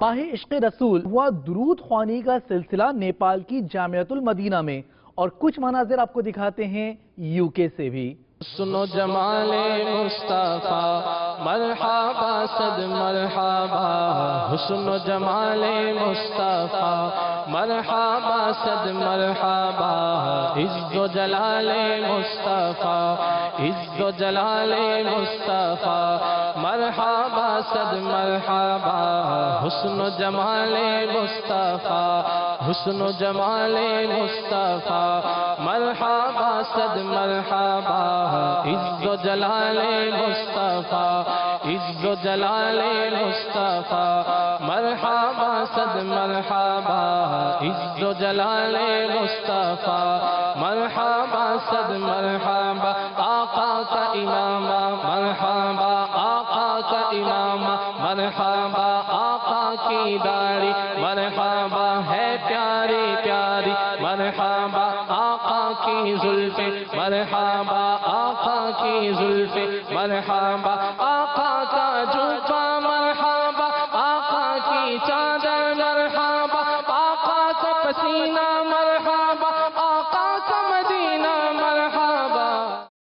پاہ عشق رسول ہوا درود خوانی کا سلسلہ نیپال کی جامعۃ المدینہ میں، اور کچھ مناظر آپ کو دکھاتے ہیں یو کے سے بھی۔ سنو جمال مصطفیٰ مرحبا صد مرحبا، حسن و جمال مصطفیٰ مرحبا صد مرحبا، عز و جلال مصطفیٰ عز و جلال مصطفیٰ مرحبا صد مرحبا، حسن و جمال مصطفیٰ حسن و جمال مصطفیٰ مرحبا صد مرحبا، عز و جلال مصطفیٰ عز و جلال مصطفیٰ مرحبا صد مرحبا، عز و جلال مصطفیٰ مرحبا صد مرحبا، آقا کا امامہ مرحبا آقا کا امامہ مرحبا، آقا کی داڑھی مرحبا ہے پیاری پیاری مرحبا، آقا کی زلفیں مرحبا آقا کی زلفیں مرحبا،